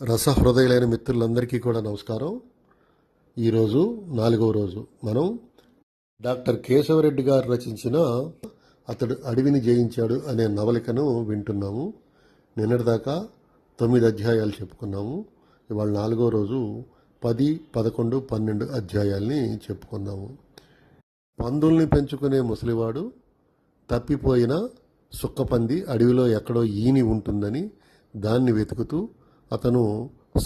రసహృదయులైన మిత్రులందరికీ కూడా నమస్కారం. ఈరోజు 4వ రోజు మనం డాక్టర్ కేశవరెడ్డి గారు రచించిన అతడు అడవిని జయించాడు అనే నవలికను వింటున్నాము. నిన్నటిదాకా 9 అధ్యాయాలు చెప్పుకున్నాము. ఇవాళ 4వ రోజు 10, 11, 12 అధ్యాయాల్ని చెప్పుకుందాము. పందుల్ని పెంచుకునే ముసలివాడు తప్పిపోయిన సుక్కపంది అడవిలో ఎక్కడో ఈని ఉంటుందని దాన్ని వెతుకుతూ అతను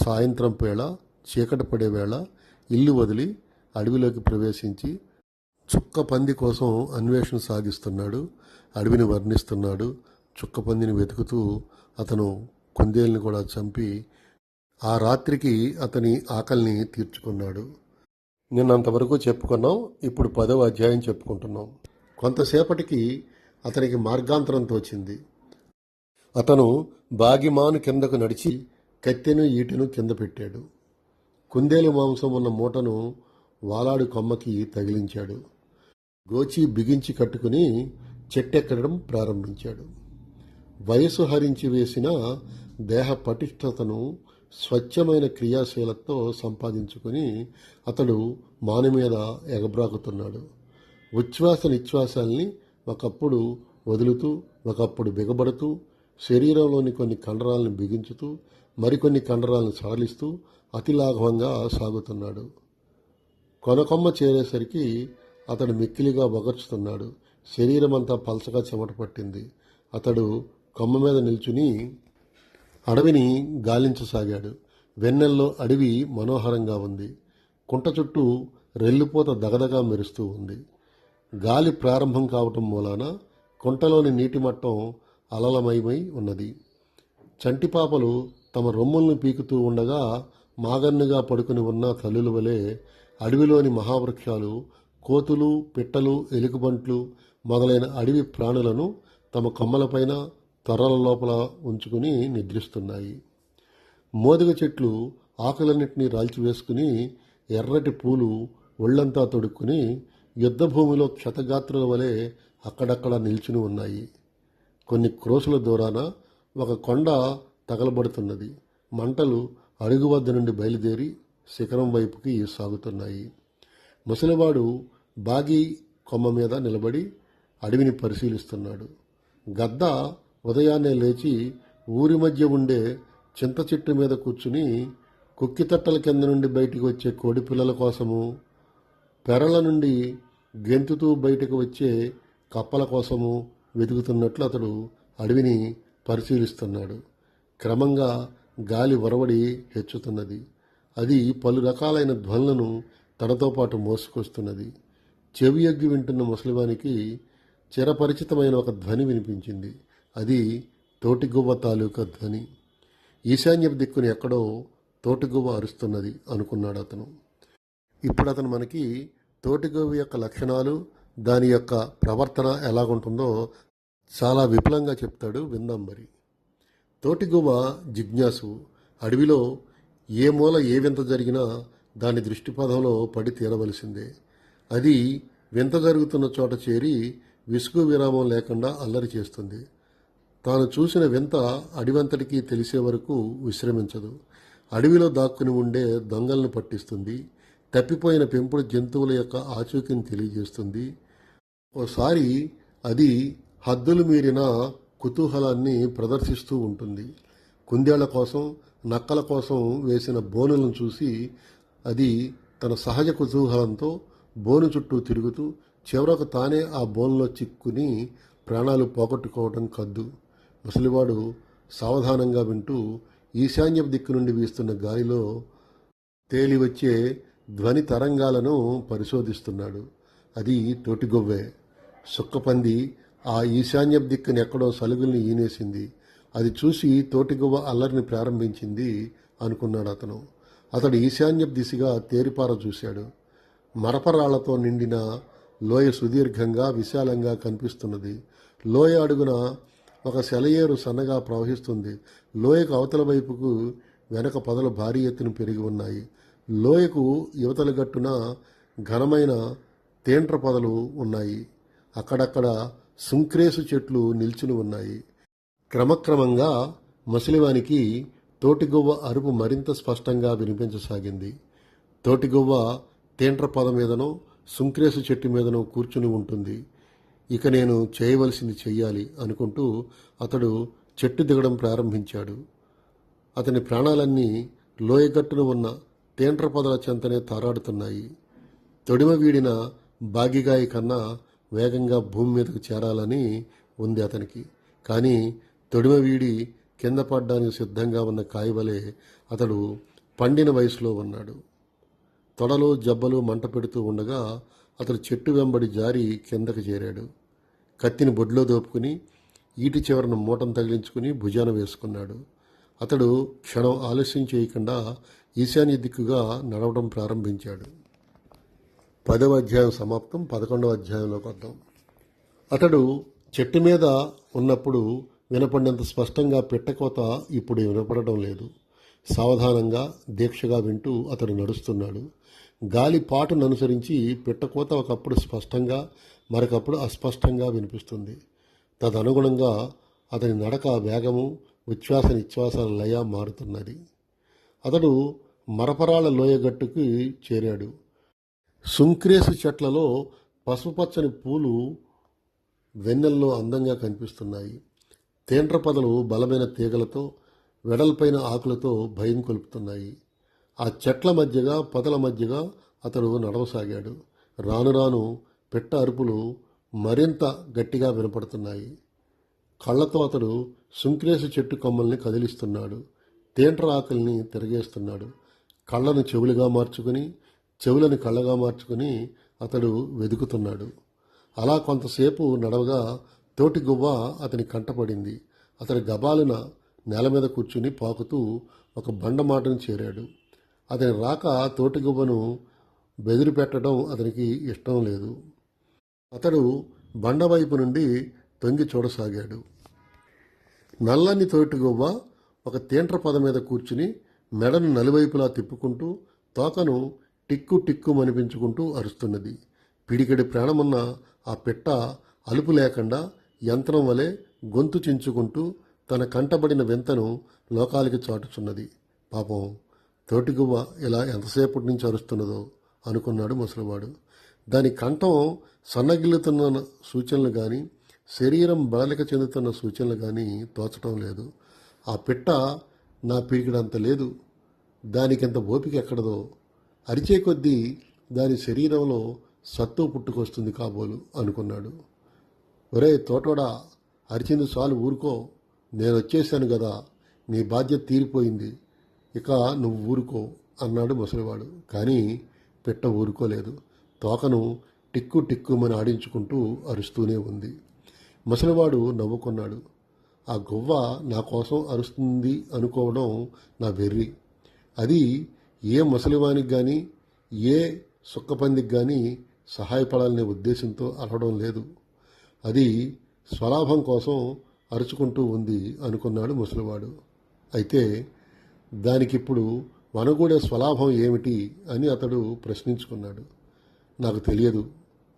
సాయంత్రం వేళ చీకటి పడే వేళ ఇల్లు వదిలి అడవిలోకి ప్రవేశించి చుక్క పంది కోసం అన్వేషణ సాగిస్తున్నాడు. అడవిని వర్ణిస్తున్నాడు. చుక్క పందిని వెతుకుతూ అతను కుందేల్ని కూడా చంపి ఆ రాత్రికి అతని ఆకలిని తీర్చుకున్నాడు. నిన్నంతవరకు చెప్పుకున్నాం. ఇప్పుడు 10వ అధ్యాయం చెప్పుకుంటున్నాం. కొంతసేపటికి అతనికి మార్గాంతరం తోచింది. అతను బాగిమాను కిందకు నడిచి కత్తెను ఈటెను కింద పెట్టాడు. కుందేలు మాంసం ఉన్న మూటను వాలాడు కొమ్మకి తగిలించాడు. గోచి బిగించి కట్టుకుని చెట్టెక్కడం ప్రారంభించాడు. వయసు హరించి వేసిన దేహ పటిష్టతను స్వచ్ఛమైన క్రియాశీలతతో సంపాదించుకుని అతడు మాను మీద ఎగబ్రాకుతున్నాడు. ఉచ్ఛ్వాస నిశ్వాసాల్ని ఒకప్పుడు వదులుతూ ఒకప్పుడు బిగబడుతూ శరీరంలోని కొన్ని కండరాలను బిగించుతూ మరికొన్ని కండరాలను సడలిస్తూ అతిలాఘవంగా సాగుతున్నాడు. కొనకొమ్మ చేరేసరికి అతడు మిక్కిలిగా బొగర్చుతున్నాడు. శరీరమంతా పలచగా చెమట పట్టింది. అతడు కొమ్మ మీద నిల్చుని అడవిని గాలించసాగాడు. వెన్నెల్లో అడవి మనోహరంగా ఉంది. కుంట చుట్టూ రెల్లుపోత దగదగా మెరుస్తూ ఉంది. గాలి ప్రారంభం కావటం మూలాన కుంటలోని నీటి మట్టం అలలమయమై ఉన్నది. చంటిపాపలు తమ రొమ్ములను పీకుతూ ఉండగా మాగన్నుగా పడుకుని ఉన్న తల్లుల వలె అడవిలోని మహావృక్షాలు కోతులు, పిట్టలు, ఎలుగుబంట్లు మొదలైన అడవి ప్రాణులను తమ కొమ్మలపైన తొర్రల లోపల ఉంచుకుని నిద్రిస్తున్నాయి. మోదుగ చెట్లు ఆకులన్నింటినీ రాల్చివేసుకుని ఎర్రటి పూలు ఒళ్లంతా తొడుక్కుని యుద్ధభూమిలో క్షతగాత్రుల వలె అక్కడక్కడ నిల్చుని ఉన్నాయి. కొన్ని క్రోసుల దూరాన ఒక కొండ తగలబడుతున్నది. మంటలు అడుగు వద్ద నుండి బయలుదేరి శిఖరం వైపుకి సాగుతున్నాయి. ముసలివాడు బాగి కొమ్మ మీద నిలబడి అడవిని పరిశీలిస్తున్నాడు. గద్ద ఉదయాన్నే లేచి ఊరి మధ్య ఉండే చింత చెట్టు మీద కూర్చుని కుక్కితట్టల కింద నుండి బయటికి వచ్చే కోడి పిల్లల కోసము, పెరల నుండి గెంతుతూ బయటకు వచ్చే కప్పల కోసము వెతుకుతున్నట్లు అతడు అడవిని పరిశీలిస్తున్నాడు. క్రమంగా గాలి వరవడి హెచ్చుతున్నది. అది పలు రకాలైన ధ్వనులను తనతో పాటు మోసుకొస్తున్నది. చెవి ఎగ్గి వింటున్న ముసలివానికి చిరపరిచితమైన ఒక ధ్వని వినిపించింది. అది తోటిగువ్వ తాలూకా ధ్వని. ఈశాన్యపు దిక్కుని ఎక్కడో తోటిగువ్వ అరుస్తున్నది అనుకున్నాడు అతను. ఇప్పుడు అతను మనకి తోటిగువ్వ యొక్క లక్షణాలు, దాని యొక్క ప్రవర్తన ఎలాగుంటుందో చాలా విపులంగా చెప్తాడు. విందాం మరి. తోటిగువ్వ జిజ్ఞాసు. అడవిలో ఏ మూల ఏ వింత జరిగినా దాని దృష్టిపథంలో పడి తీరవలసిందే. అది వింత జరుగుతున్న చోట చేరి విసుగు విరామం లేకుండా అల్లరి చేస్తుంది. తాను చూసిన వింత అడవంతటికీ తెలిసే వరకు విశ్రమించదు. అడవిలో దాక్కుని ఉండే దొంగలను పట్టిస్తుంది. తప్పిపోయిన పెంపుడు జంతువుల యొక్క ఆచూకీని తెలియజేస్తుంది. ఓసారి అది హద్దులు మీరిన కుతూహలాన్ని ప్రదర్శిస్తూ ఉంటుంది. కుందేళ్ల కోసం, నక్కల కోసం వేసిన బోనులను చూసి అది తన సహజ కుతూహలంతో బోను చుట్టూ తిరుగుతూ చివరకు తానే ఆ బోన్లో చిక్కుని ప్రాణాలు పోగొట్టుకోవడం కద్దు. ముసలివాడు సావధానంగా వింటూ ఈశాన్యపు దిక్కు నుండి వీస్తున్న గాలిలో తేలివచ్చే ధ్వని తరంగాలను పరిశోధిస్తున్నాడు. అది తోటిగొవ్వే. సుక్కపంది ఆ ఈశాన్యపు దిక్కుని ఎక్కడో సలుగుల్ని ఈనేసింది. అది చూసి తోటిగువ్వ అల్లరిని ప్రారంభించింది అనుకున్నాడు అతను. అతడు ఈశాన్యపు దిశగా తేరిపార చూశాడు. మరపరాళ్లతో నిండిన లోయ సుదీర్ఘంగా విశాలంగా కనిపిస్తున్నది. లోయ అడుగున ఒక సెలయేరు సన్నగా ప్రవహిస్తుంది. లోయకు అవతల వైపుకు వెనక పొదలు భారీ ఎత్తున పెరిగి ఉన్నాయి. లోయకు యువతల గట్టున ఘనమైన తేంట్ర పొదలు ఉన్నాయి. అక్కడక్కడ సుంక్రేసు చెట్లు నిల్చుని ఉన్నాయి. క్రమక్రమంగా ముసలివానికి తోటిగువ్వ అరుపు మరింత స్పష్టంగా వినిపించసాగింది. తోటిగువ్వ తేంట్ర పొద మీదనో సుంక్రేసు చెట్టు మీదనో కూర్చుని ఉంటుంది. ఇక నేను చేయవలసింది చెయ్యాలి అనుకుంటూ అతడు చెట్టు దిగడం ప్రారంభించాడు. అతని ప్రాణాలన్నీ లోయగట్టున ఉన్న తేంట్ర పొదల చెంతనే తారాడుతున్నాయి. తొడిమ వీడిన బాగిగాయి కన్నా వేగంగా భూమి మీదకు చేరాలని ఉంది అతనికి. కానీ తొడిమ వీడి కింద పడ్డానికి సిద్ధంగా ఉన్న కాయవలే అతడు పండిన వయసులో ఉన్నాడు. తొడలు జబ్బలు మంట పెడుతూ ఉండగా అతడు చెట్టు వెంబడి జారి కిందకు చేరాడు. కత్తిని బొడ్లో దోపుకుని ఈటి చివరను మూటను తగిలించుకుని భుజాన వేసుకున్నాడు. అతడు క్షణం ఆలస్యం చేయకుండా ఈశాన్య దిక్కుగా నడవడం ప్రారంభించాడు. 10వ అధ్యాయం సమాప్తం. 11వ అధ్యాయంలోకి వద్దాం. అతడు చెట్టు మీద ఉన్నప్పుడు వినపడినంత స్పష్టంగా పిట్టకోత ఇప్పుడు వినపడటం లేదు. సావధానంగా దీక్షగా వింటూ అతడు నడుస్తున్నాడు. గాలి పాటును అనుసరించి పిట్టకోత ఒకప్పుడు స్పష్టంగా మరొకప్పుడు అస్పష్టంగా వినిపిస్తుంది. తదనుగుణంగా అతని నడక వేగము, ఉచ్ఛ్వాస నిశ్వాసాల లయ మారుతున్నది. అతడు మరపరాళ్ళ లోయగట్టుకి చేరాడు. సుంక్రేసు చెట్లలో పసుపుపచ్చని పూలు వెన్నెల్లో అందంగా కనిపిస్తున్నాయి. తేండ్ర పొదలు బలమైన తీగలతో వెడల్పైన ఆకులతో భయం కొలుపుతున్నాయి. ఆ చెట్ల మధ్యగా పొదల మధ్యగా అతడు నడవసాగాడు. రాను రాను పిట్ట అరుపులు మరింత గట్టిగా వినపడుతున్నాయి. కళ్ళతో అతడు సుంక్రేసు చెట్టు కొమ్మల్ని కదిలిస్తున్నాడు. తేంట్ర ఆకుల్ని తిరగేస్తున్నాడు. కళ్ళను చెవులుగా మార్చుకుని చెవులను కళ్ళగా మార్చుకుని అతడు వెదుకుతున్నాడు. అలా కొంతసేపు నడవగా తోటిగువ్వ అతని కంటపడింది. అతడి గబాలున నేల మీద కూర్చుని పాకుతూ ఒక బండమాటను చేరాడు. అతని రాక తోటిగువ్వను బెదిరి పెట్టడం అతనికి ఇష్టం లేదు. అతడు బండ వైపు నుండి తొంగి చూడసాగాడు. నల్లని తోటిగువ్వ ఒక తేంట్ర పొద మీద కూర్చుని మెడను నలువైపులా తిప్పుకుంటూ తోకను టిక్కు టిక్కుమనిపించుకుంటూ అరుస్తున్నది. పిడికెడి ప్రాణమున్న ఆ పిట్ట అలుపు లేకుండా యంత్రం వలె గొంతు చించుకుంటూ తన కంటబడిన వింతను లోకాలకి చాటుచున్నది. పాపం తోటిగువ్వ ఇలా ఎంతసేపటి నుంచి అరుస్తున్నదో అనుకున్నాడు ముసలివాడు. దాని కంఠం సన్నగిల్లుతున్న సూచనలు కానీ శరీరం బడలిక చెందుతున్న సూచనలు కానీ తోచటం లేదు. ఆ పిట్ట నా పిడికిడంత లేదు, దానికింత ఓపిక ఎక్కడదో. అరిచే కొద్దీ దాని శరీరంలో సత్తు పుట్టుకొస్తుంది కాబోలు అనుకున్నాడు. ఒరే తోటోడా, అరిచింది చాలు, ఊరుకో, నేను వచ్చేసాను కదా, నీ బాధ్యత తీరిపోయింది, ఇక నువ్వు ఊరుకో అన్నాడు ముసలివాడు. కానీ పిట్ట ఊరుకోలేదు. తోకను టిక్కు టిక్కుమని ఆడించుకుంటూ అరుస్తూనే ఉంది. ముసలివాడు నవ్వుకున్నాడు. ఆ గువ్వ నా కోసం అరుస్తుంది అనుకోవడం నా వెర్రి. అది ఏ ముసలివానికి కానీ ఏ సుక్కపందికి కానీ సహాయపడాలనే ఉద్దేశంతో అరవడం లేదు. అది స్వలాభం కోసం అరుచుకుంటూ ఉంది అనుకున్నాడు ముసలివాడు. అయితే దానికిప్పుడు వనగూడే స్వలాభం ఏమిటి అని అతడు ప్రశ్నించుకున్నాడు. నాకు తెలియదు,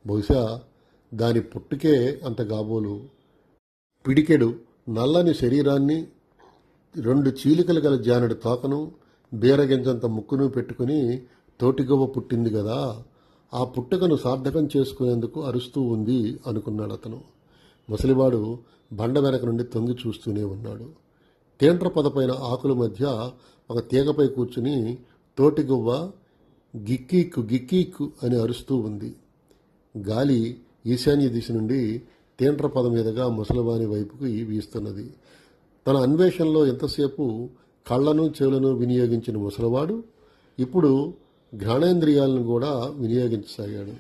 బహుశా దాని పుట్టుకే అంత కాబోలు. పిడికెడు నల్లని శరీరాన్ని, 2 చీలికలు గల జానడి తోకను, బీరగింజంత ముక్కును పెట్టుకుని తోటిగువ్వ పుట్టింది కదా, ఆ పుట్టుకను సార్థకం చేసుకునేందుకు అరుస్తూ ఉంది అనుకున్నాడు అతను. ముసలివాడు బండ వెనక నుండి తొంగి చూస్తూనే ఉన్నాడు. తేంట్ర పొదపైన ఆకుల మధ్య ఒక తీగపై కూర్చుని తోటిగువ్వ గిక్కీక్కు గిక్కీక్కు అని అరుస్తూ ఉంది. గాలి ఈశాన్య దిశ నుండి తేంట్ర పొద మీదుగా ముసలివాని వైపుకి వీస్తున్నది. తన అన్వేషణలో ఎంతసేపు కళ్ళను చెవులను వినియోగించిన ముసలివాడు ఇప్పుడు ఘ్రాణేంద్రియాలను కూడా వినియోగించసాగాడు.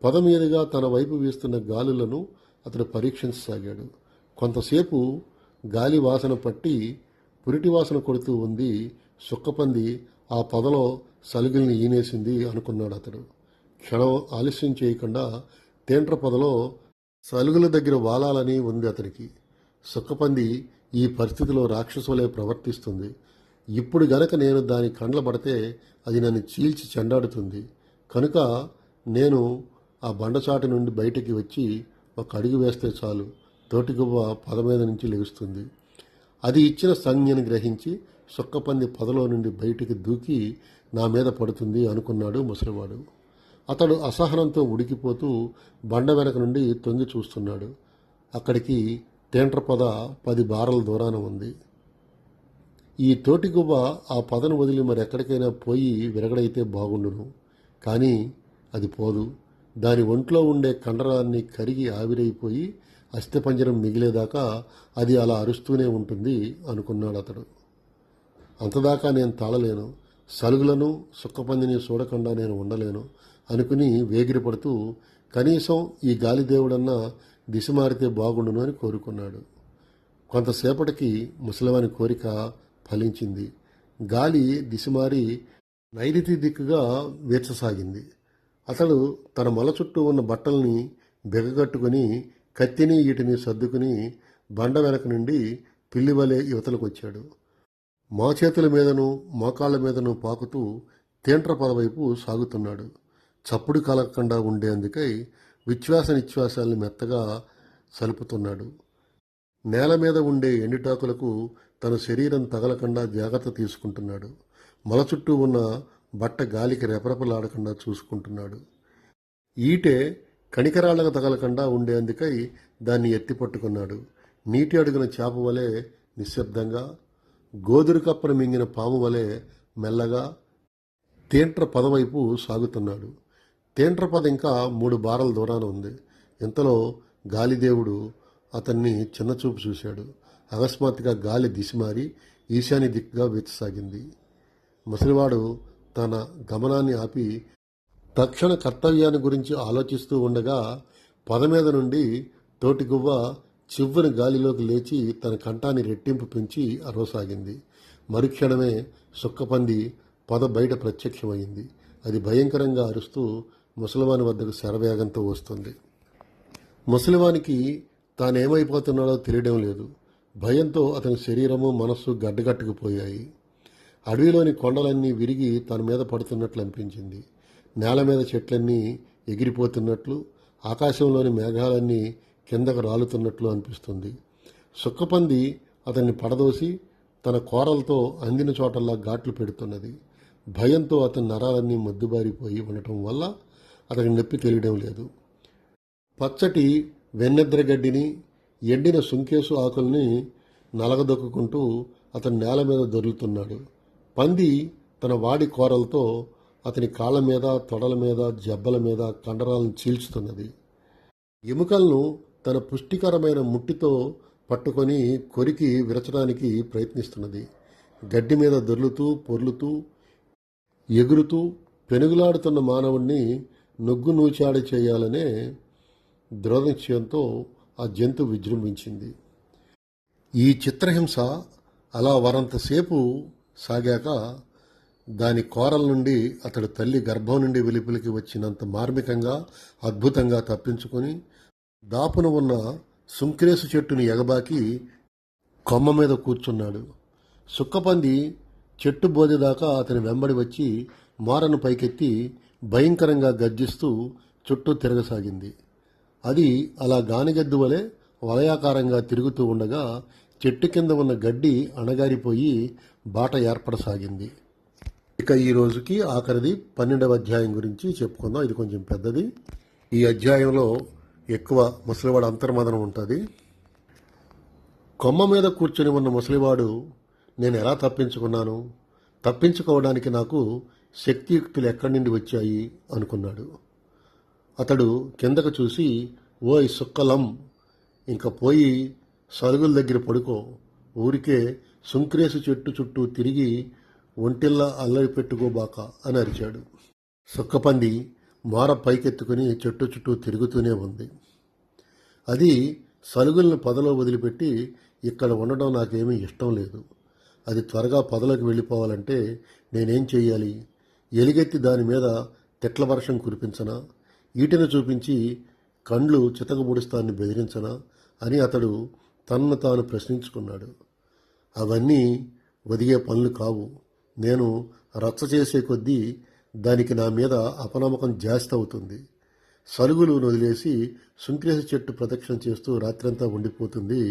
పొద మీదుగా తన వైపు వీస్తున్న గాలులను అతడు పరీక్షించసాగాడు. కొంతసేపు గాలి వాసన పట్టి పురిటి వాసన కొడుతూ ఉంది. సుక్కపంది ఆ పొదలో సలుగుల్ని ఈనేసింది అనుకున్నాడు అతడు. క్షణం ఆలస్యం చేయకుండా తేంట్ర పొదలో సలుగుల దగ్గర వాలాలని ఉంది అతనికి. సుక్కపంది ఈ పరిస్థితిలో రాక్షసులే ప్రవర్తిస్తుంది. ఇప్పుడు గనక నేను దాని కండ్ల పడితే అది నన్ను చీల్చి చెండాడుతుంది. కనుక నేను ఆ బండచాటు నుండి బయటికి వచ్చి ఒక అడుగు వేస్తే చాలు, తోటిగువ్వ పొద మీద నుంచి లెగుస్తుంది. అది ఇచ్చిన సంజ్ఞను గ్రహించి సుక్కపంది పొదలో నుండి బయటికి దూకి నా మీద పడుతుంది అనుకున్నాడు ముసలివాడు. అతడు అసహనంతో ఉడికిపోతూ బండ వెనక నుండి తొంగి చూస్తున్నాడు. అక్కడికి తేంట్ర పొద 10 బారల దూరాన ఉంది. ఈ తోటిగువ్వ ఆ పొదను వదిలి మరెక్కడికైనా పోయి విరగడైతే బాగుండును. కానీ అది పోదు. దాని ఒంట్లో ఉండే కండరాన్ని కరిగి ఆవిరైపోయి అస్థిపంజరం మిగిలేదాకా అది అలా అరుస్తూనే ఉంటుంది అనుకున్నాడు అతడు. అంతదాకా నేను తాళలేను, సలుగులను సుక్కపందిని చూడకుండా నేను ఉండలేను అనుకుని వేగిరపడుతూ కనీసం ఈ గాలిదేవుడన్నా దిశ మారితే బాగుండును అని కోరుకున్నాడు. కొంతసేపటికి ముసలివాని కోరిక ఫలించింది. గాలి దిశమారి నైరుతి దిక్కుగా వీచసాగింది. అతడు తన మొల చుట్టూ ఉన్న బట్టల్ని బిగగట్టుకుని కత్తిని ఈటిని సర్దుకుని బండ వెనక నుండి పిల్లివలే యువతలకు వచ్చాడు. మా చేతుల మీదను మోకాళ్ళ మీదను పాకుతూ తేంట్ర పొదవైపు సాగుతున్నాడు. చప్పుడు కలగకుండా ఉండేందుకై విశ్వాస నిశ్వాసాల్ని మెత్తగా సలుపుతున్నాడు. నేల మీద ఉండే ఎండుటాకులకు తన శరీరం తగలకుండా జాగ్రత్త తీసుకుంటున్నాడు. మొల చుట్టూ ఉన్న బట్ట గాలికి రెపరెపలాడకుండా చూసుకుంటున్నాడు. ఈటే కణికరాళ్లకు తగలకుండా ఉండేందుకై దాన్ని ఎత్తి పట్టుకున్నాడు. నీటి అడుగున చేప వలె నిశ్శబ్దంగా, గోదురు కప్పను మింగిన పాము వలె మెల్లగా తేంట్ర పదవైపు సాగుతున్నాడు. తేంట్ర పద ఇంకా 3 బారల దూరాన ఉంది. ఇంతలో గాలిదేవుడు అతన్ని చిన్నచూపు చూశాడు. అకస్మాత్తుగా గాలి దిశ మారి ఈశాన్య దిక్కుగా వీచసాగింది. ముసలివాడు తన గమనాన్ని ఆపి తక్షణ కర్తవ్యాన్ని గురించి ఆలోచిస్తూ ఉండగా పొద మీద నుండి తోటిగువ్వ చివ్వుని గాలిలోకి లేచి తన కంఠాన్ని రెట్టింపు పెంచి అరవసాగింది. మరుక్షణమే సుక్కపంది పొద బయట ప్రత్యక్షమైంది. అది భయంకరంగా అరుస్తూ ముసలివాని వద్దకు శరవేగంతో వస్తుంది. ముసలివానికి తానేమైపోతున్నాడో తెలియడం లేదు. భయంతో అతని శరీరము మనస్సు గడ్డగట్టుకుపోయాయి. అడవిలోని కొండలన్నీ విరిగి తన మీద పడుతున్నట్లు అనిపించింది. నేల మీద చెట్లన్నీ ఎగిరిపోతున్నట్లు, ఆకాశంలోని మేఘాలన్నీ కిందకు రాలుతున్నట్లు అనిపిస్తుంది. సుక్కపంది అతన్ని పడదోసి తన కోరలతో అందిన చోటల్లా ఘాట్లు పెడుతున్నది. భయంతో అతని నరాలన్నీ మొద్దుబారిపోయి ఉండటం వల్ల అతనికి నొప్పి తెలియడం లేదు. పచ్చటి వెన్నెద్రగడ్డిని, ఎండిన సుంకేసు ఆకుల్ని నలగదొక్కుంటూ అతని నేల మీద దొర్లుతున్నాడు. పంది తన వాడి కోరలతో అతని కాళ్ళ మీద, తొడల మీద, జబ్బల మీద కండరాలను చీల్చుతున్నది. ఎముకలను తన పుష్టికరమైన ముట్టితో పట్టుకొని కొరికి విరచడానికి ప్రయత్నిస్తున్నది. గడ్డి మీద దొర్లుతూ, పొర్లుతూ, ఎగురుతూ పెనుగులాడుతున్న మానవుణ్ణి నొగ్గు నూచాడి చేయాలనే దృఢనిశ్చయంతో ఆ జంతు విజృంభించింది. ఈ చిత్రహింస అలా వరంతసేపు సాగాక దాని కోరల నుండి అతడు తల్లి గర్భం నుండి వెలుపలికి వచ్చినంత మార్మికంగా, అద్భుతంగా తప్పించుకొని దాపున ఉన్న సుంక్రేసు చెట్టుని ఎగబాకి కొమ్మ మీద కూర్చున్నాడు. సుక్కపంది చెట్టు బోధేదాకా అతని వెంబడి వచ్చి మారను పైకెత్తి భయంకరంగా గర్జిస్తూ చుట్టూ తిరగసాగింది. అది అలా గానిగద్దు వలె వలయాకారంగా తిరుగుతూ ఉండగా చెట్టు కింద ఉన్న గడ్డి అణగారిపోయి బాట ఏర్పడసాగింది. ఇక ఈ రోజుకి ఆఖరిది 12వ అధ్యాయం గురించి చెప్పుకుందాం. ఇది కొంచెం పెద్దది. ఈ అధ్యాయంలో ఎక్కువ ముసలివాడు అంతర్మదనం ఉంటుంది. కొమ్మ మీద కూర్చొని ఉన్న ముసలివాడు నేను ఎలా తప్పించుకున్నాను, తప్పించుకోవడానికి నాకు శక్తియుక్తులు ఎక్కడి నుండి వచ్చాయి అనుకున్నాడు. అతడు కిందకు చూసి, ఓయ్ సుక్కలం, ఇంక పోయి సరుగుల దగ్గర పడుకో, ఊరికే సుంక్రేసు చెట్టు చుట్టూ తిరిగి ఒంటిల్లా అల్లరి పెట్టుకోబాక అని అరిచాడు. సుక్కపంది మార పైకెత్తుకుని చెట్టు చుట్టూ తిరుగుతూనే ఉంది. అది సలుగులను పొదలో వదిలిపెట్టి ఇక్కడ ఉండడం నాకేమీ ఇష్టం లేదు. అది త్వరగా పొదలోకి వెళ్ళిపోవాలంటే నేనేం చెయ్యాలి? ఎలుగెత్తి దాని మీద తిట్ల వర్షం కురిపించనా? ఈటెను చూపించి కండ్లు చితకబుడుస్తాన్ని బెదిరించనా అని అతడు తనను తాను ప్రశ్నించుకున్నాడు. అవన్నీ ఒదిగే పనులు కావు. నేను రచ్చ చేసే కొద్దీ దానికి నా మీద అపనమ్మకం జాస్తి అవుతుంది. సరుగులు వదిలేసి సుంక్రేసి చెట్టు ప్రదక్షిణ చేస్తూ రాత్రంతా ఉండిపోతుంది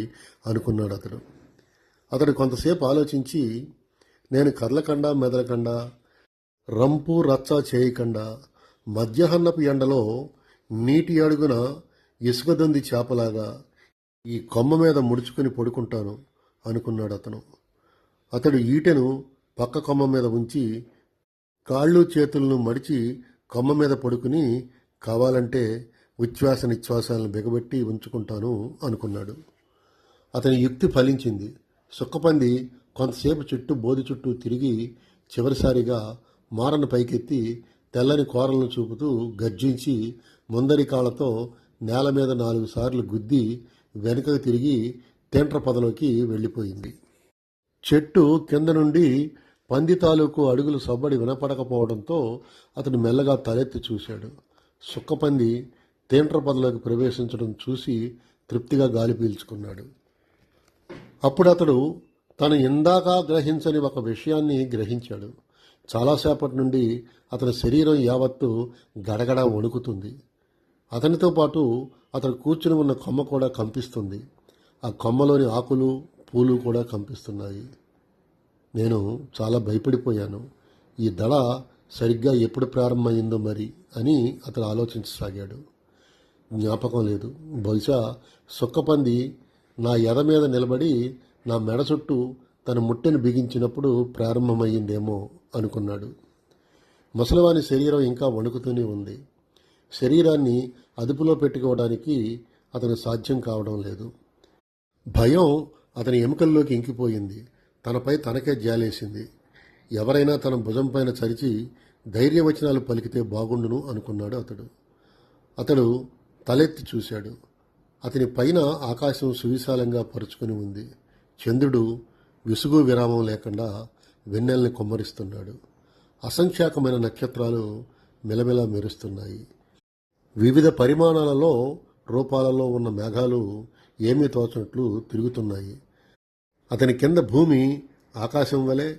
అనుకున్నాడు అతడు. కొంతసేపు ఆలోచించి నేను కదలకుండా మెదలకుండా, రంపు రచ్చ చేయకుండా, మధ్యాహ్నపు ఎండలో నీటి అడుగున ఇసుకదొంది చేపలాగా ఈ కొమ్మ మీద ముడుచుకుని పడుకుంటాను అనుకున్నాడు అతను. అతడు ఈటెను పక్క కొమ్మ మీద ఉంచి కాళ్ళు చేతులను మడిచి కొమ్మ మీద పడుకుని కావాలంటే ఉచ్ఛ్వాస నిశ్వాసాలను బిగబెట్టి ఉంచుకుంటాను అనుకున్నాడు. అతని యుక్తి ఫలించింది. సుక్కపంది కొంతసేపు బోధి చుట్టూ తిరిగి చివరిసారిగా మారను పైకెత్తి తెల్లని కోరలను చూపుతూ గర్జించి ముందరి కాళ్లతో నేల మీద 4 సార్లు గుద్ది వెనుకకు తిరిగి తేంట్ర పొదలోకి వెళ్ళిపోయింది. చెట్టు కింద నుండి పంది తాలూకు అడుగులు సవ్వడి వినపడకపోవడంతో అతడు మెల్లగా తలెత్తి చూశాడు. సుక్కపంది తేంట్ర పొదలోకి ప్రవేశించడం చూసి తృప్తిగా గాలి పీల్చుకున్నాడు. అప్పుడు అతడు తను ఇందాక గ్రహించని ఒక విషయాన్ని గ్రహించాడు. చాలాసేపటి నుండి అతని శరీరం యావత్తు గడగడ వణుకుతుంది. అతనితో పాటు అతడు కూర్చుని ఉన్న కొమ్మ కూడా కంపిస్తుంది. ఆ కొమ్మలోని ఆకులు పూలు కూడా కంపిస్తున్నాయి. నేను చాలా భయపడిపోయాను. ఈ దడ సరిగ్గా ఎప్పుడు ప్రారంభమైందో మరి అని అతడు ఆలోచించసాగాడు. జ్ఞాపకం లేదు. బహుశా సుక్కపంది నా ఎద మీద నిలబడి నా మెడ చుట్టూ తన ముట్టెను బిగించినప్పుడు ప్రారంభమయ్యిందేమో అనుకున్నాడు. ముసలివాని శరీరం ఇంకా వణుకుతూనే ఉంది. శరీరాన్ని అదుపులో పెట్టుకోవడానికి అతను సాధ్యం కావడం లేదు. భయం అతని ఎముకల్లోకి ఇంకిపోయింది. తనపై తనకే జాలేసింది. ఎవరైనా తన భుజం పైన చరిచి ధైర్యవచనాలు పలికితే బాగుండును అనుకున్నాడు అతడు. అతడు తలెత్తి చూశాడు. అతని పైన ఆకాశం సువిశాలంగా పరుచుకుని ఉంది. చంద్రుడు విసుగు విరామం లేకుండా వెన్నెల్ని కొమ్మరిస్తున్నాడు. అసంఖ్యాకమైన నక్షత్రాలు మెలమెల మెరుస్తున్నాయి. వివిధ పరిమాణాలలో రూపాలలో ఉన్న మేఘాలు ఏమీ తోచనట్లు తిరుగుతున్నాయి. అతని కింద భూమి ఆకాశం వలె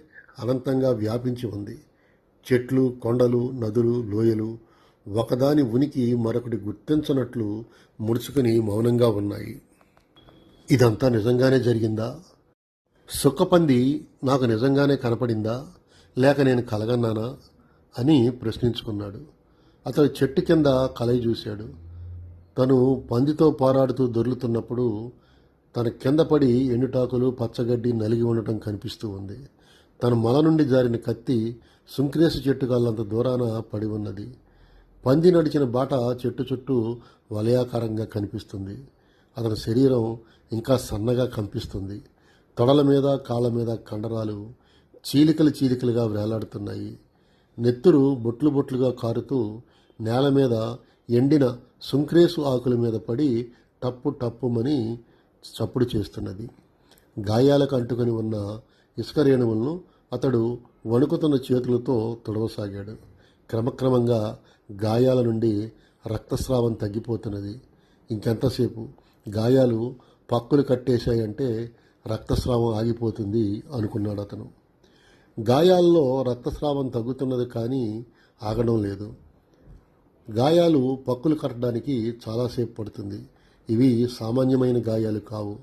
అనంతంగా వ్యాపించి ఉంది. చెట్లు, కొండలు, నదులు, లోయలు ఒకదాని ఉనికి మరొకటి గుర్తించనట్లు ముడుచుకుని మౌనంగా ఉన్నాయి. ఇదంతా నిజంగానే జరిగిందా? సుక్కపంది నాకు నిజంగానే కనపడిందా, లేక నేను కలగన్నానా అని ప్రశ్నించుకున్నాడు. అతడు చెట్టు కింద కలయి చూశాడు. తను పందితో పోరాడుతూ దొర్లుతున్నప్పుడు తన కింద పడి ఎండుటాకులు, పచ్చగడ్డి నలిగి ఉండటం కనిపిస్తూ ఉంది. తన మొల నుండి జారిన కత్తి సుంక్రేసు చెట్టు కాళ్ళంత దూరాన పడి ఉన్నది. పంది నడిచిన బాట చెట్టు చుట్టూ వలయాకారంగా కనిపిస్తుంది. అతని శరీరం ఇంకా సన్నగా కంపిస్తుంది. తొడల మీద, కాళ్ళ మీద కండరాలు చీలికలు చీలికలుగా వేలాడుతున్నాయి. నెత్తురు బొట్లు బొట్లుగా కారుతూ నేల మీద ఎండిన సుంక్రేసు ఆకుల మీద పడి టప్పు టప్పుమని చప్పుడు చేస్తున్నది. గాయాలకు అంటుకొని ఉన్న ఇసుక రేణువులను అతడు వణుకుతున్న చేతులతో తుడవసాగాడు. క్రమక్రమంగా గాయాల నుండి రక్తస్రావం తగ్గిపోతున్నది. ఇంకెంతసేపు? గాయాలు పక్కులు కట్టేశాయంటే రక్తస్రావం ఆగిపోతుంది అనుకున్నాడు అతను. గాయాల్లో రక్తస్రావం తగ్గుతున్నది కానీ ఆగడం లేదు. గాయాలు పక్కులు కట్టడానికి చాలాసేపు పడుతుంది. ఇవి సామాన్యమైన గాయాలు కావు.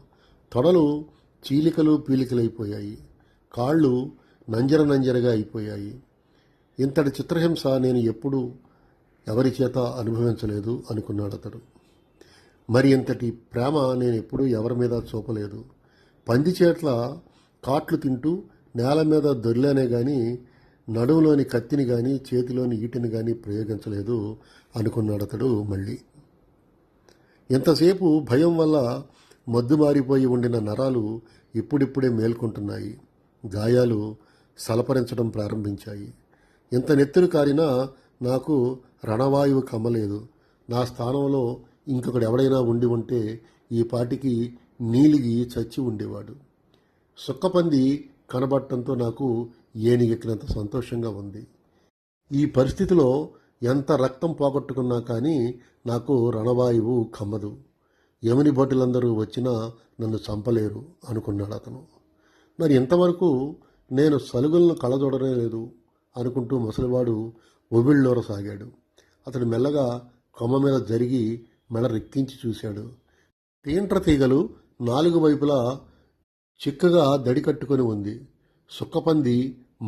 తొడలు చీలికలు పీలికలైపోయాయి. కాళ్ళు నంజరగా అయిపోయాయి. ఇంతటి చిత్రహింస నేను ఎప్పుడూ ఎవరి చేత అనుభవించలేదు అనుకున్నాడు అతడు. మరి ఇంతటి ప్రేమ నేను ఎప్పుడూ ఎవరి మీద చూపలేదు. పంది చేట్ల కాట్లు తింటూ నేల మీద దొర్లానే గాని నడుములోని కత్తిని గాని చేతిలోని ఈటెని గాని ప్రయోగించలేదు అనుకున్నాడు అతడు. మళ్ళీ ఇంతసేపు భయం వల్ల మద్దుమారిపోయి ఉండిన నరాలు ఇప్పుడిప్పుడే మేల్కొంటున్నాయి. గాయాలు సలపరించడం ప్రారంభించాయి. ఇంత నెత్తురు కారినా నాకు రణవాయువు కమ్మలేదు. నా స్థానంలో ఇంకొకడు ఎవడైనా ఉండి ఉంటే ఈ పాటికి నీలిగి చచ్చి ఉండేవాడు. సుక్కపంది కనబడటంతో నాకు ఏనిగెక్కినంత సంతోషంగా ఉంది. ఈ పరిస్థితిలో ఎంత రక్తం పోగొట్టుకున్నా కానీ నాకు రణవాయువు కమ్మదు. యముని భటులందరూ వచ్చినా నన్ను చంపలేరు అనుకున్నాడు అతను. మరి ఇంతవరకు నేను సలుగులను కళ్ళజోడనే లేదు అనుకుంటూ ముసలివాడు ఒబిళ్ళోరసాగాడు. అతడు మెల్లగా కొమ్మ మీద జరిగి మెడ రెక్కించి చూశాడు. తీంట్ర తీగలు 4 వైపులా చిక్కగా దడి కట్టుకొని ఉంది. సుక్కపంది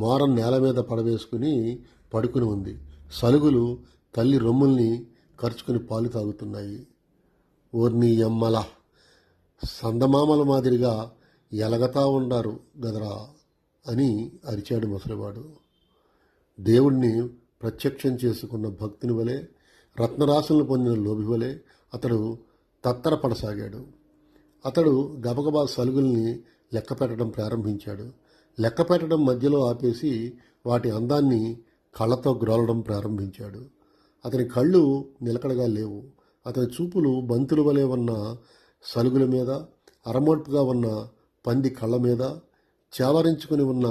మోరం నేల మీద పడవేసుకుని పడుకుని ఉంది. సలుగులు తల్లి రొమ్ముల్ని కరుచుకుని పాలు తాగుతున్నాయి. ఓర్ని ఎమ్మల సందమామల మాదిరిగా ఎలగతా ఉండారు గదరా అని అరిచాడు ముసలివాడు. దేవుణ్ణి ప్రత్యక్షం చేసుకున్న భక్తుని వలె, రత్నరాశులను పొందిన లోభి వలె అతడు తత్తరపడసాగాడు. అతడు గబగబా సలుగుల్ని లెక్క పెట్టడం ప్రారంభించాడు. లెక్క పెట్టడం మధ్యలో ఆపేసి వాటి అందాన్ని కళ్ళతో గ్రోలడం ప్రారంభించాడు. అతని కళ్ళు నిలకడగా లేవు. అతని చూపులు బంతుల వలె ఉన్న సలుగుల మీద, అరమోడ్పుగా ఉన్న పంది కళ్ళ మీద, చేవరించుకుని ఉన్న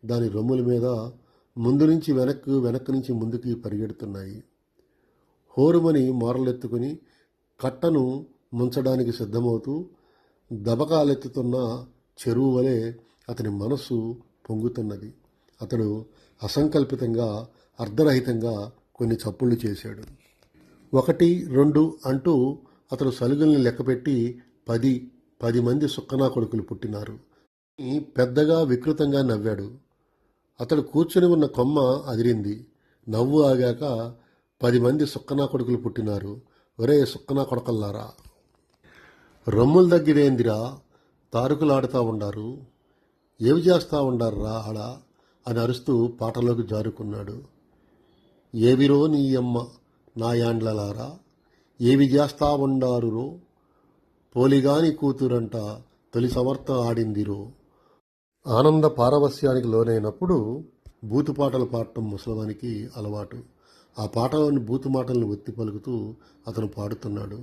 దాని రొమ్ముల మీద ముందు నుంచి వెనక్కు, వెనక్కు నుంచి ముందుకి పరిగెడుతున్నాయి. హోరుమని మోరలెత్తుకుని కట్టను ముంచడానికి సిద్ధమవుతూ దబకాలెత్తుతున్న చెరువు వలె అతని మనస్సు పొంగుతున్నది. అతడు అసంకల్పితంగా, అర్ధరహితంగా కొన్ని చప్పుళ్ళు చేశాడు. 1, 2 అంటూ అతడు సలుగుల్ని లెక్కపెట్టి 10 మంది సుక్కనా కొడుకులు పుట్టినారు. పెద్దగా వికృతంగా నవ్వాడు. అతడు కూర్చుని ఉన్న కొమ్మ అదిరింది. నవ్వు ఆగాక 10 మంది సుక్కనా కొడుకులు పుట్టినారు. ఒరే సుక్కనా కొడకల్లారా, రొమ్ముల దగ్గరేందిరా తారుకులాడుతూ ఉండారు, ఏవి చేస్తూ ఉండారురా ఆడ అని అరుస్తూ పాటలోకి జారుకున్నాడు. ఏవిరో నీ అమ్మ నా యాండ్లలారా, ఏవి చేస్తా ఉండారురో, పోలిగాని కూతురంట తొలి సమర్థ ఆడిందిరో. ఆనంద పారవస్యానికి లోనైనప్పుడు బూతుపాటలు పాడటం ముసలవానికి అలవాటు. ఆ పాటలోని బూతు మాటలను ఒత్తి పలుకుతూ అతను పాడుతున్నాడు.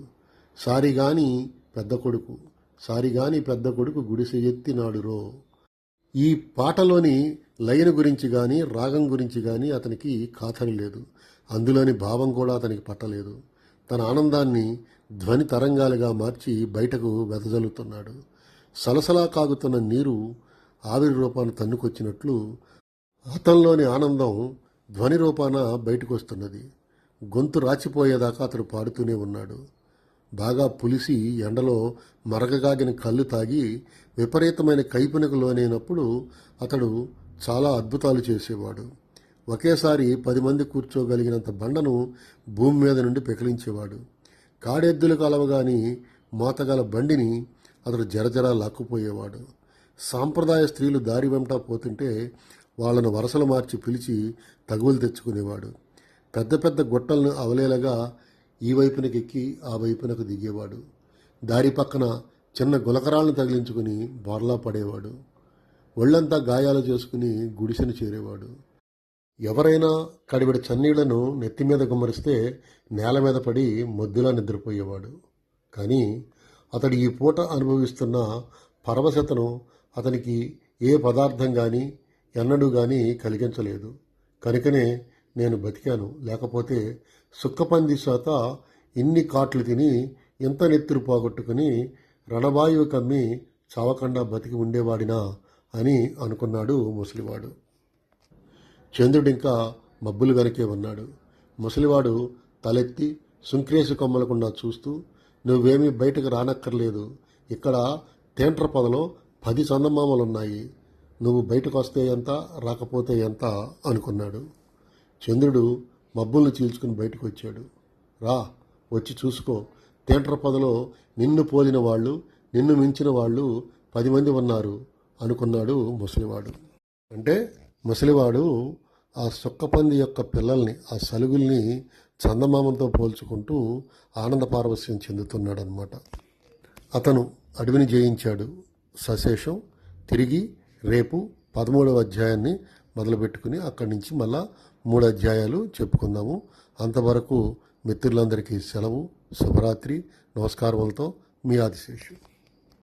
సారిగాని పెద్ద కొడుకు, సారిగాని పెద్ద కొడుకు గుడిసె ఎత్తినాడురో. ఈ పాటలోని లయను గురించి కానీ, రాగం గురించి కానీ అతనికి ఖాతరు లేదు. అందులోని భావం కూడా అతనికి పట్టలేదు. తన ఆనందాన్ని ధ్వని తరంగాలుగా మార్చి బయటకు వెదజల్లుతున్నాడు. సలసలా కాగుతున్న నీరు ఆవిరి రూపాన్ని తన్నుకొచ్చినట్లు అతనిలోని ఆనందం ధ్వని రూపాన బయటకు వస్తున్నది. గొంతు రాచిపోయేదాకా అతడు పాడుతూనే ఉన్నాడు. బాగా పులిసి ఎండలో మరగగాగిన కళ్ళు తాగి విపరీతమైన కైపునకు లోనైనప్పుడు అతడు చాలా అద్భుతాలు చేసేవాడు. ఒకేసారి 10 మంది కూర్చోగలిగినంత బండను భూమి మీద నుండి పెకిలించేవాడు. కాడెద్దులు కలవగాని మోతగల బండిని అతడు జరజరా లాక్కుపోయేవాడు. సాంప్రదాయ స్త్రీలు దారి వెంట పోతుంటే వాళ్ళను వరసలు మార్చి పిలిచి తగువులు తెచ్చుకునేవాడు. పెద్ద పెద్ద గుట్టలను అవలేలగా ఈ వైపునకెక్కి ఆ వైపునకు దిగేవాడు. దారి పక్కన చిన్న గులకరాలను తగిలించుకుని బోర్లా పడేవాడు. ఒళ్ళంతా గాయాలు చేసుకుని గుడిసెను చేరేవాడు. ఎవరైనా కడివిడి చన్నీళ్లను నెత్తిమీద గుమ్మరిస్తే నేల మీద పడి మొద్దులా నిద్రపోయేవాడు. కానీ అతడు ఈ పూట అనుభవిస్తున్న పరవశతను అతనికి ఏ పదార్థం కానీ ఎన్నడూ కానీ కలిగించలేదు. కనుకనే నేను బతికాను, లేకపోతే సుక్కపంది చేత ఇన్ని కాట్లు తిని ఇంత నెత్తురు పోగొట్టుకుని రణవాయువు కమ్మి చావకుండా బతికి ఉండేవాడినా అని అనుకున్నాడు ముసలివాడు. చంద్రుడింకా మబ్బులు వెనకే ఉన్నాడు. ముసలివాడు తలెత్తి సుంక్రేసి కొమ్మలకుండా చూస్తూ, నువ్వేమీ బయటకు రానక్కర్లేదు, ఇక్కడ తేంట్ర పొదలో 10 చందమామలున్నాయి, నువ్వు బయటకు వస్తే ఎంత, రాకపోతే ఎంత అనుకున్నాడు. చంద్రుడు మబ్బుల్ని చీల్చుకుని బయటకు వచ్చాడు. రా, వచ్చి చూసుకో, తేంట్ర పొదలో నిన్ను పోలిన వాళ్ళు, నిన్ను మించిన వాళ్ళు 10 మంది ఉన్నారు అనుకున్నాడు ముసలివాడు. అంటే ముసలివాడు ఆ సుక్కపంది యొక్క పిల్లల్ని, ఆ సలుగుల్ని చందమామంతో పోల్చుకుంటూ ఆనంద పారవస్యం చెందుతున్నాడనమాట. అతను అడవిని జయించాడు సశేషం. తిరిగి రేపు 13వ అధ్యాయాన్ని మొదలుపెట్టుకుని అక్కడి నుంచి మళ్ళా 3 అధ్యాయాలు చెప్పుకుందాము. అంతవరకు మిత్రులందరికీ సెలవు. శుభరాత్రి. నమస్కారములతో మీ ఆదిశేషు.